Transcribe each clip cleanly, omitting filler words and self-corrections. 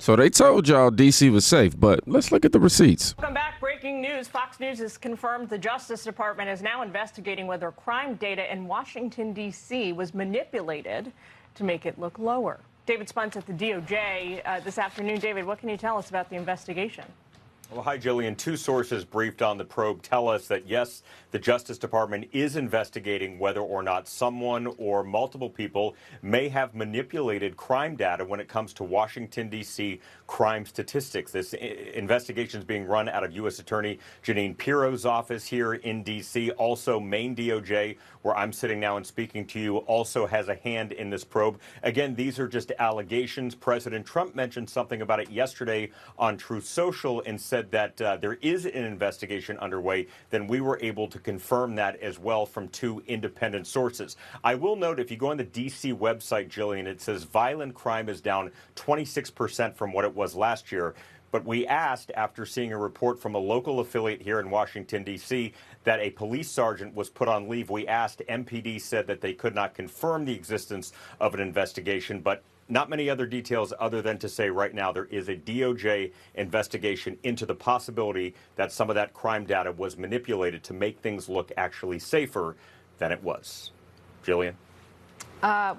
So they told y'all D.C. was safe, but let's look at the receipts. Welcome back. Breaking news. Fox News has confirmed the Justice Department is now investigating whether crime data in Washington, D.C. was manipulated to make it look lower. David Spunts at the DOJ this afternoon. David, what can you tell us about the investigation? Well, hi, Jillian. Two sources briefed on the probe tell us that, yes, the Justice Department is investigating whether or not someone or multiple people may have manipulated crime data when it comes to Washington, D.C. crime statistics. This investigation is being run out of U.S. Attorney Jeanine Pirro's office here in D.C. Also, Maine DOJ, where I'm sitting now and speaking to you, also has a hand in this probe. Again, these are just allegations. President Trump mentioned something about it yesterday on Truth Social and said that there is an investigation underway. Then we were able to confirm that as well from two independent sources. I will note, if you go on the D.C. website, Jillian, it says violent crime is down 26% from what it was last year. But we asked, after seeing a report from a local affiliate here in Washington, D.C., that a police sergeant was put on leave. We asked, MPD said that they could not confirm the existence of an investigation, but not many other details other than to say right now there is a DOJ investigation into the possibility that some of that crime data was manipulated to make things look actually safer than it was. Jillian?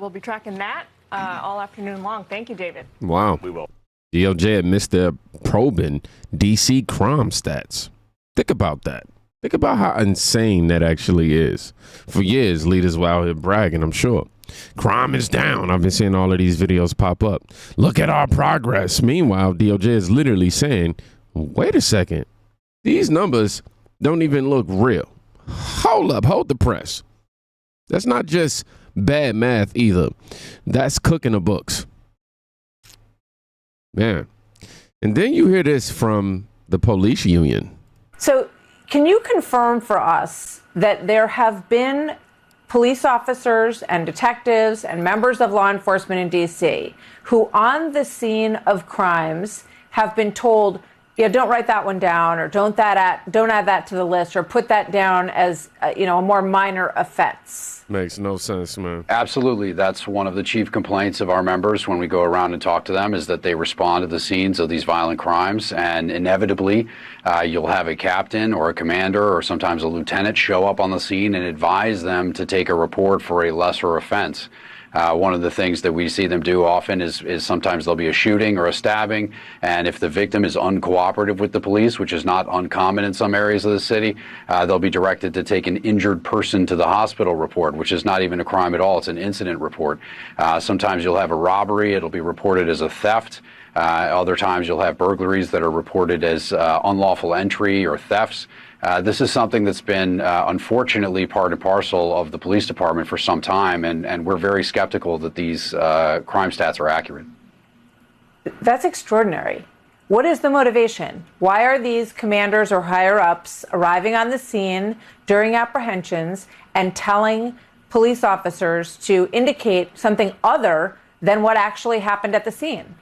We'll be tracking that all afternoon long. Thank you, David. Wow. We will. DOJ admits they're probing D.C. crime stats. Think about that. Think about how insane that actually is. For years, leaders were out here bragging, I'm sure. Crime is down. I've been seeing all of these videos pop up. Look at our progress. Meanwhile, DOJ is literally saying, wait a second. These numbers don't even look real. Hold up. Hold the press. That's not just bad math either. That's cooking the books. Man. And then you hear this from the police union. So can you confirm for us that there have been police officers and detectives and members of law enforcement in D.C. who on the scene of crimes have been told, yeah, don't write that one down, or don't add that to the list, or put that down as a more minor offense? Makes no sense, man. Absolutely. That's one of the chief complaints of our members when we go around and talk to them, is that they respond to the scenes of these violent crimes, and inevitably you'll have a captain or a commander or sometimes a lieutenant show up on the scene and advise them to take a report for a lesser offense. One of the things that we see them do often is sometimes there'll be a shooting or a stabbing, and if the victim is uncooperative with the police, which is not uncommon in some areas of the city, they'll be directed to take an injured person to the hospital report, which is not even a crime at all. It's an incident report. Sometimes you'll have a robbery. It'll be reported as a theft. Other times you'll have burglaries that are reported as unlawful entry or thefts. This is something that's been, unfortunately, part and parcel of the police department for some time, and we're very skeptical that these crime stats are accurate. That's extraordinary. What is the motivation? Why are these commanders or higher-ups arriving on the scene during apprehensions and telling police officers to indicate something other than what actually happened at the scene?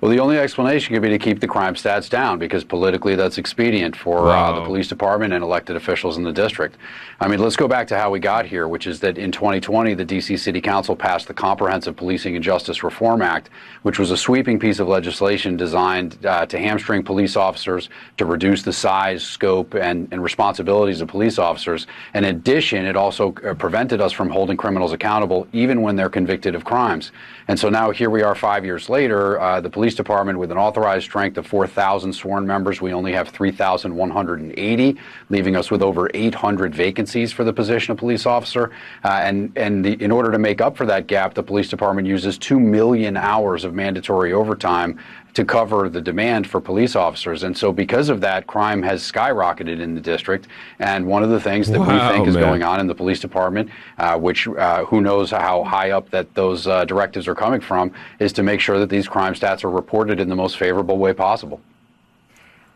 Well, the only explanation could be to keep the crime stats down, because politically that's expedient for the police department and elected officials in the district. I mean, let's go back to how we got here, which is that in 2020, the D.C. City Council passed the Comprehensive Policing and Justice Reform Act, which was a sweeping piece of legislation designed to hamstring police officers, to reduce the size, scope, and responsibilities of police officers. In addition, it also prevented us from holding criminals accountable even when they're convicted of crimes. And so now here we are 5 years later, the police department with an authorized strength of 4,000 sworn members. We only have 3,180, leaving us with over 800 vacancies for the position of police officer. In order to make up for that gap, the police department uses 2 million hours of mandatory overtime to cover the demand for police officers. And so because of that, crime has skyrocketed in the district. And one of the things that we think is going on in the police department, which who knows how high up that those directives are coming from, is to make sure that these crime stats are reported in the most favorable way possible.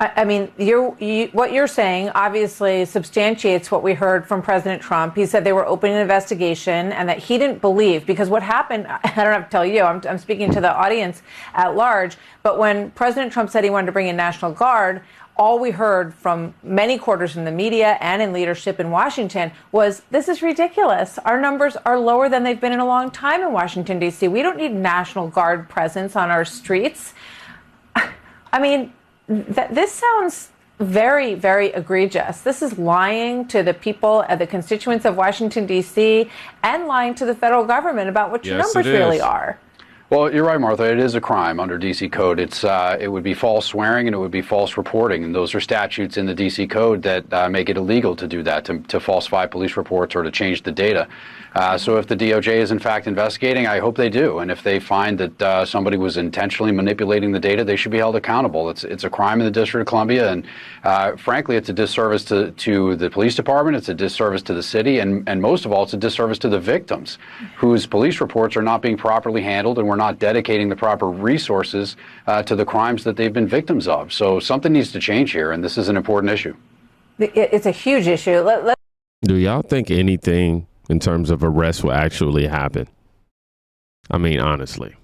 I mean, what you're saying obviously substantiates what we heard from President Trump. He said they were opening an investigation and that he didn't believe, because what happened, I don't have to tell you, I'm speaking to the audience at large, but when President Trump said he wanted to bring in National Guard, all we heard from many quarters in the media and in leadership in Washington was, this is ridiculous. Our numbers are lower than they've been in a long time in Washington, D.C. We don't need National Guard presence on our streets. I mean, this sounds very, very egregious. This is lying to the people, the constituents of Washington, D.C., and lying to the federal government about what your numbers really are. Well, you're right, Martha. It is a crime under D.C. Code. It would be false swearing and it would be false reporting. And those are statutes in the D.C. Code that make it illegal to do that, to falsify police reports or to change the data. So if the DOJ is in fact investigating, I hope they do. And if they find that somebody was intentionally manipulating the data, they should be held accountable. It's a crime in the District of Columbia. And frankly, it's a disservice to the police department. It's a disservice to the city. And most of all, it's a disservice to the victims whose police reports are not being properly handled, and we're not dedicating the proper resources to the crimes that they've been victims of. So something needs to change here, and this is an important issue. It's a huge issue. Do y'all think anything in terms of arrests will actually happen? I mean, honestly,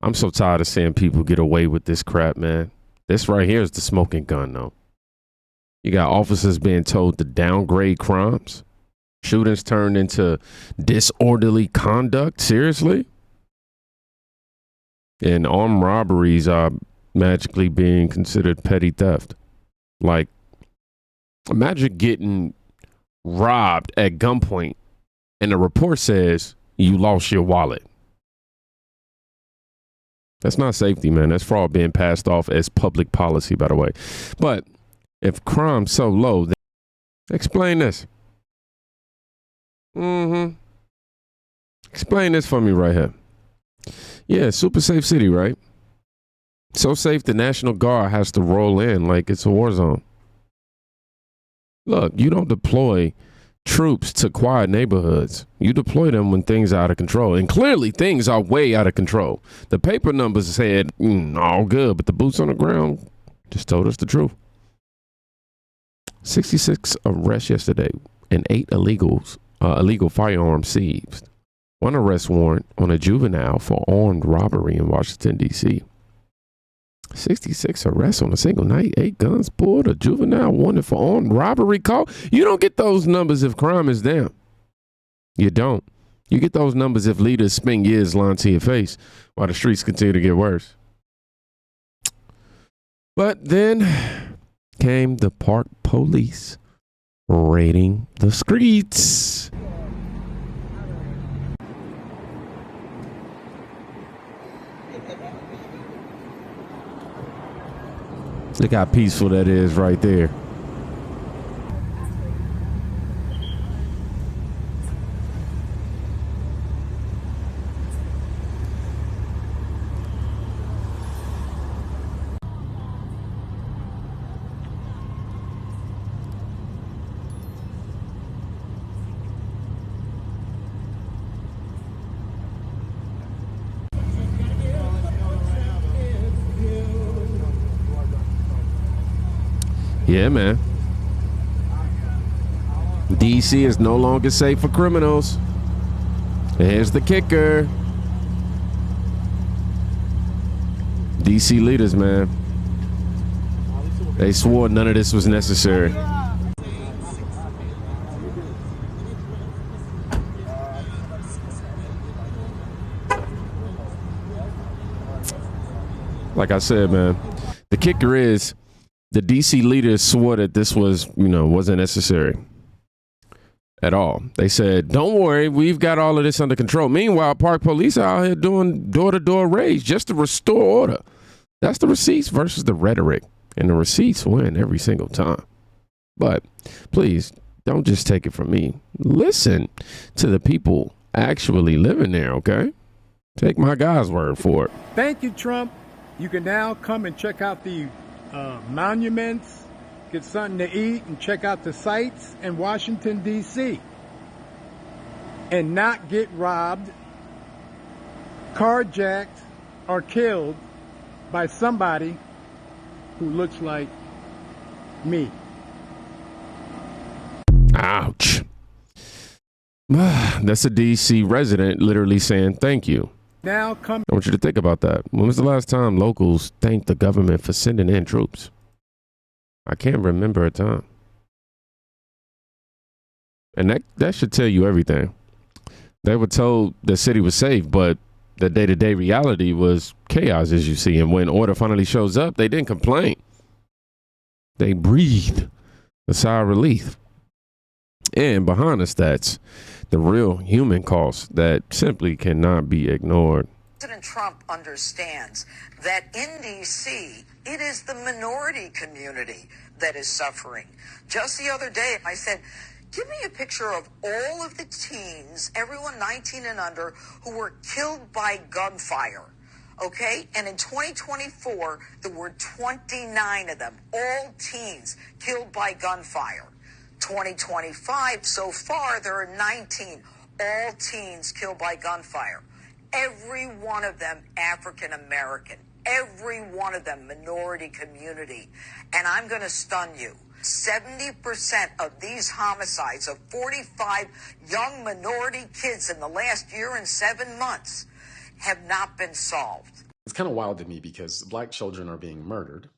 I'm so tired of seeing people get away with this crap, man. This right here is the smoking gun, though. You got officers being told to downgrade crimes. Shootings turned into disorderly conduct. Seriously? And armed robberies are magically being considered petty theft. Like, imagine getting robbed at gunpoint and the report says you lost your wallet. That's not safety, man. That's fraud being passed off as public policy, by the way. But if crime's so low, then explain this. Explain this for me right here. Yeah, super safe city, right? So safe the National Guard has to roll in like it's a war zone. Look, you don't deploy troops to quiet neighborhoods. You deploy them when things are out of control. And clearly things are way out of control. The paper numbers said all good, but the boots on the ground just told us the truth. 66 arrests yesterday and 8 illegal firearms seized. 1 arrest warrant on a juvenile for armed robbery in Washington, D.C. 66 arrests on a single night, 8 guns pulled, a juvenile wanted for armed robbery call. You don't get those numbers if crime is down. You don't. You get those numbers if leaders spend years lying to your face while the streets continue to get worse. But then came the park police raiding the streets. Look how peaceful that is right there. Yeah, man. DC is no longer safe for criminals. And here's the kicker. DC leaders, man. They swore none of this was necessary. Like I said, man, the kicker is the DC leaders swore that this was, wasn't necessary at all. They said, don't worry, we've got all of this under control. Meanwhile, park police are out here doing door-to-door raids just to restore order. That's the receipts versus the rhetoric. And the receipts win every single time. But please, don't just take it from me. Listen to the people actually living there, okay? Take my guy's word for it. Thank you, Trump. You can now come and check out the monuments, get something to eat, and check out the sights in Washington, D.C. and not get robbed, carjacked, or killed by somebody who looks like me. Ouch. That's a D.C. resident literally saying thank you. Now come. I want you to think about that. When was the last time locals thanked the government for sending in troops? I can't remember a time. And that should tell you everything. They were told the city was safe, but the day-to-day reality was chaos, as you see. And when order finally shows up, they didn't complain. They breathed a sigh of relief. And behind the stats, the real human cost that simply cannot be ignored. President Trump understands that in D.C., it is the minority community that is suffering. Just the other day, I said, give me a picture of all of the teens, everyone 19 and under, who were killed by gunfire. Okay? And in 2024, there were 29 of them, all teens killed by gunfire. 2025, so far, there are 19, all teens killed by gunfire. Every one of them African American. Every one of them minority community. And I'm going to stun you. 70% of these homicides of 45 young minority kids in the last year and 7 months have not been solved. It's kind of wild to me because black children are being murdered.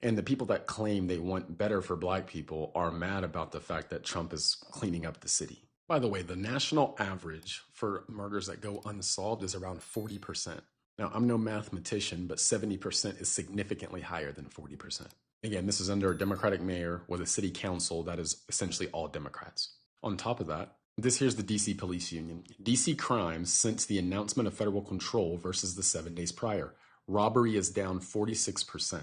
And the people that claim they want better for black people are mad about the fact that Trump is cleaning up the city. By the way, the national average for murders that go unsolved is around 40%. Now, I'm no mathematician, but 70% is significantly higher than 40%. Again, this is under a Democratic mayor with a city council that is essentially all Democrats. On top of that, here's the DC Police Union. DC crimes since the announcement of federal control versus the 7 days prior. Robbery is down 46%.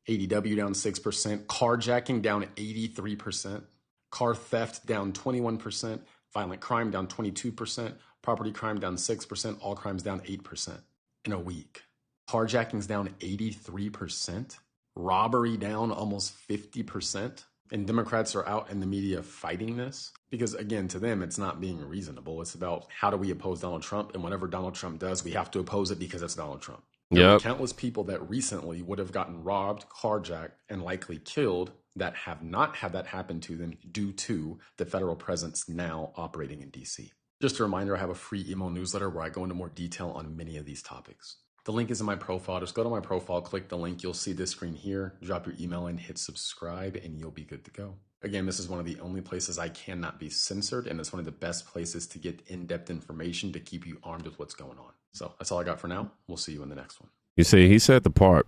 ADW down 6%. Carjacking down 83%. Car theft down 21%. Violent crime down 22%. Property crime down 6%. All crimes down 8% in a week. Carjacking's down 83%. Robbery down almost 50%. And Democrats are out in the media fighting this because, again, to them, it's not being reasonable. It's about how do we oppose Donald Trump? And whatever Donald Trump does, we have to oppose it because it's Donald Trump. There are countless people that recently would have gotten robbed, carjacked, and likely killed that have not had that happen to them due to the federal presence now operating in D.C. Just a reminder, I have a free email newsletter where I go into more detail on many of these topics. The link is in my profile. Just go to my profile, click the link. You'll see this screen here. Drop your email in, hit subscribe, and you'll be good to go. Again, this is one of the only places I cannot be censored, and it's one of the best places to get in-depth information to keep you armed with what's going on. So that's all I got for now. We'll see you in the next one. You see, he said the part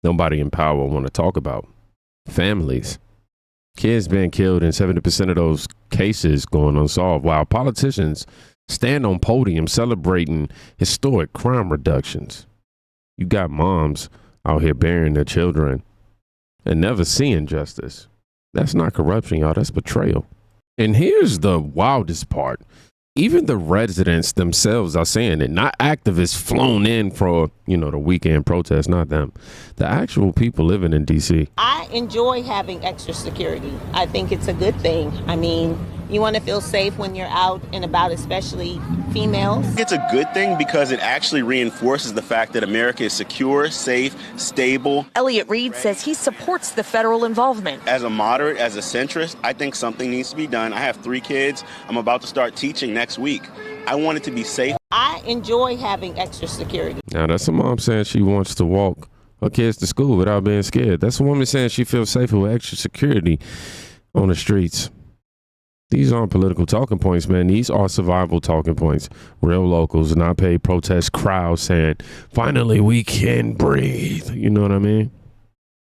nobody in power want to talk about. Families. Kids being killed in 70% of those cases going unsolved, while politicians stand on podiums celebrating historic crime reductions. You got moms out here burying their children and never seeing justice. That's not corruption, y'all. That's betrayal. And here's the wildest part. Even the residents themselves are saying it, not activists flown in for, the weekend protest, not them. The actual people living in D.C. I enjoy having extra security. I think it's a good thing. I mean, you want to feel safe when you're out and about, especially females. It's a good thing because it actually reinforces the fact that America is secure, safe, stable. Elliot Reed says he supports the federal involvement. As a moderate, as a centrist, I think something needs to be done. I have 3 kids. I'm about to start teaching next week. I want it to be safe. I enjoy having extra security. Now, that's a mom saying she wants to walk her kids to school without being scared. That's a woman saying she feels safer with extra security on the streets. These aren't political talking points, man. These are survival talking points. Real locals, not paid protest crowds saying, finally we can breathe. You know what I mean?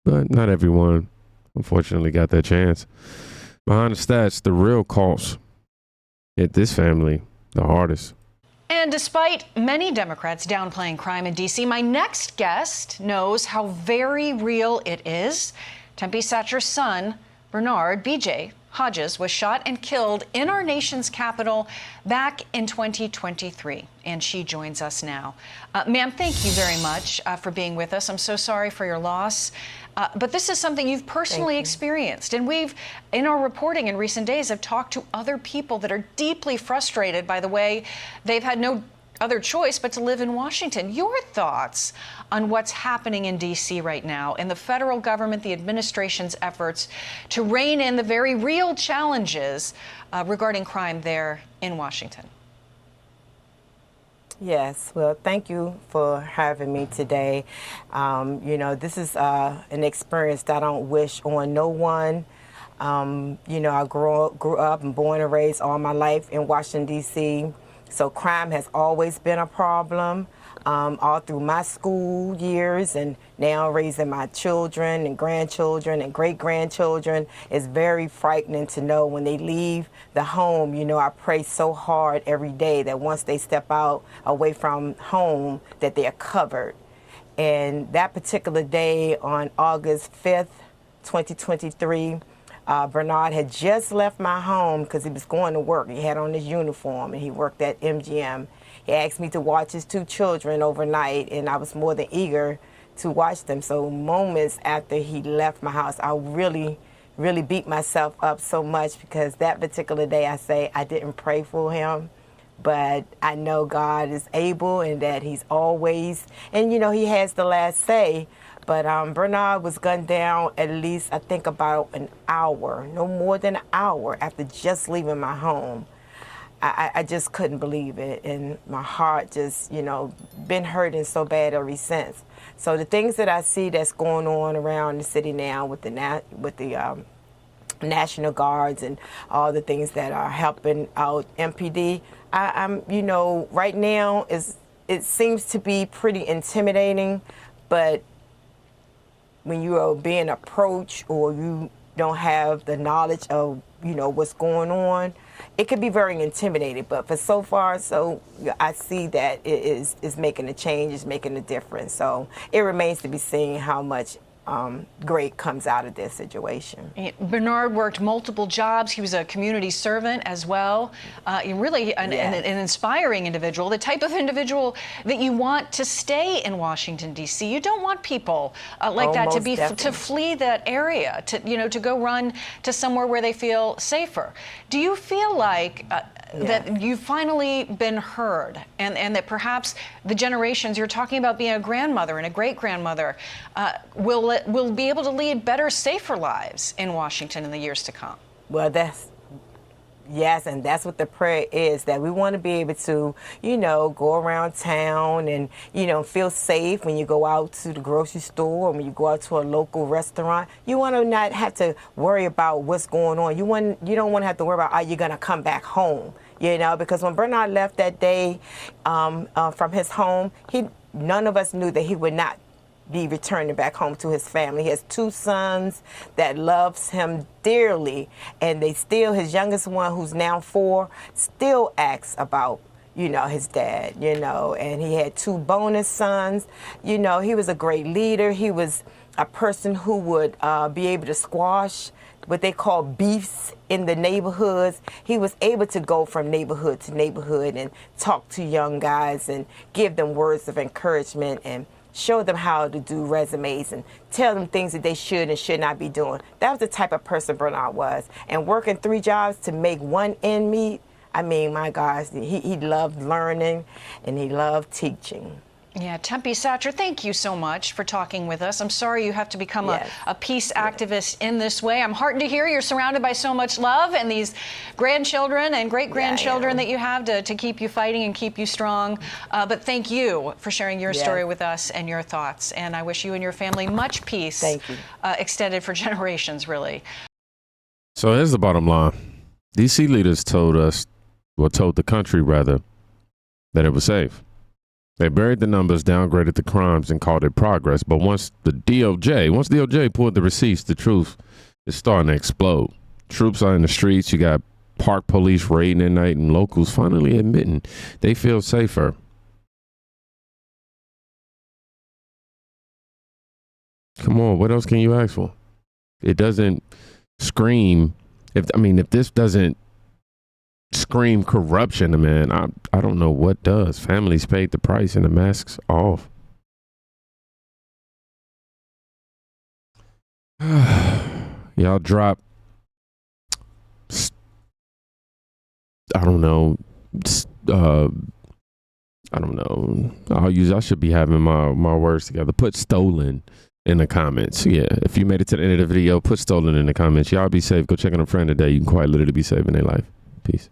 But not everyone, unfortunately, got that chance. Behind the stats, the real cost hit this family the hardest. And despite many Democrats downplaying crime in D.C., my next guest knows how very real it is. Tempe Satcher's son, Bernard B.J. Hodges, was shot and killed in our nation's capital back in 2023, and she joins us now. Ma'am, thank you very much for being with us. I'm so sorry for your loss, but this is something you've personally experienced, and we've, in our reporting in recent days, have talked to other people that are deeply frustrated by the way they've had no other choice but to live in Washington. Your thoughts on what's happening in D.C. right now and the federal government, the administration's efforts to rein in the very real challenges regarding crime there in Washington? Yes, well, thank you for having me today. This is an experience that I don't wish on no one. I grew up and born and raised all my life in Washington, D.C. So crime has always been a problem. All through my school years and now raising my children and grandchildren and great-grandchildren, it's very frightening to know when they leave the home. You know, I pray so hard every day that once they step out away from home that they are covered. And that particular day on August 5th, 2023, Bernard had just left my home because he was going to work. He had on his uniform and he worked at MGM. He asked me to watch his 2 children overnight, and I was more than eager to watch them. So moments after he left my house, I really beat myself up so much because that particular day I didn't pray for him. But I know God is able and that he's always, and you know, he has the last say. But Bernard was gunned down at least, I think, about an hour, no more than an hour after just leaving my home. I just couldn't believe it, and my heart just, you know, been hurting so bad ever since. So the things that I see that's going on around the city now with the National Guards and all the things that are helping out MPD, I'm, you know, right now it seems to be pretty intimidating, but when you are being approached or you don't have the knowledge of, you know, what's going on, it could be very intimidating. But for so far, so I see that it is making a change, is making a difference. So it remains to be seen how much great comes out of this situation. Bernard worked multiple jobs. He was a community servant as well. Really an inspiring individual, the type of individual that you want to stay in Washington, D.C. You don't want people like that to flee that area, to go run to somewhere where they feel safer. Do you feel like that you've finally been heard, and that perhaps the generations, you're talking about being a grandmother and a great-grandmother, will be able to lead better, safer lives in Washington in the years to come? Well, yes, and that's what the prayer is, that we want to be able to, you know, go around town and, you know, feel safe when you go out to the grocery store or when you go out to a local restaurant. You want to not have to worry about what's going on. You don't want to have to worry about, are you going to come back home? You know, because when Bernard left that day from his home, none of us knew that he would not be returning back home to his family. He has 2 sons that loves him dearly, and his youngest one, who's now 4, still asks about, you know, his dad, you know, and he had 2 bonus sons. You know, he was a great leader. He was a person who would be able to squash what they call beefs in the neighborhoods. He was able to go from neighborhood to neighborhood and talk to young guys and give them words of encouragement and show them how to do resumes and tell them things that they should and should not be doing. That was the type of person Bernard was. And working 3 jobs to make one end meet, I mean, my gosh, he loved learning and he loved teaching. Yeah, Tempe Satcher, thank you so much for talking with us. I'm sorry you have to become a peace activist in this way. I'm heartened to hear you're surrounded by so much love and these grandchildren and great-grandchildren that you have to keep you fighting and keep you strong. But thank you for sharing your story with us and your thoughts. And I wish you and your family much peace, extended for generations, really. So here's the bottom line. DC leaders told the country, rather, that it was safe. They buried the numbers, downgraded the crimes, and called it progress. But once DOJ pulled the receipts, the truth is starting to explode. Troops are in the streets. You got park police raiding at night, and locals finally admitting they feel safer. Come on, what else can you ask for? It doesn't scream. If this doesn't scream corruption, man, I don't know what does. Families paid the price and the masks off. Y'all drop, I don't know. I should be having my words together. Put stolen in the comments. Yeah, if you made it to the end of the video, put stolen in the comments. Y'all be safe. Go check on a friend today. You can quite literally be saving their life. Peace.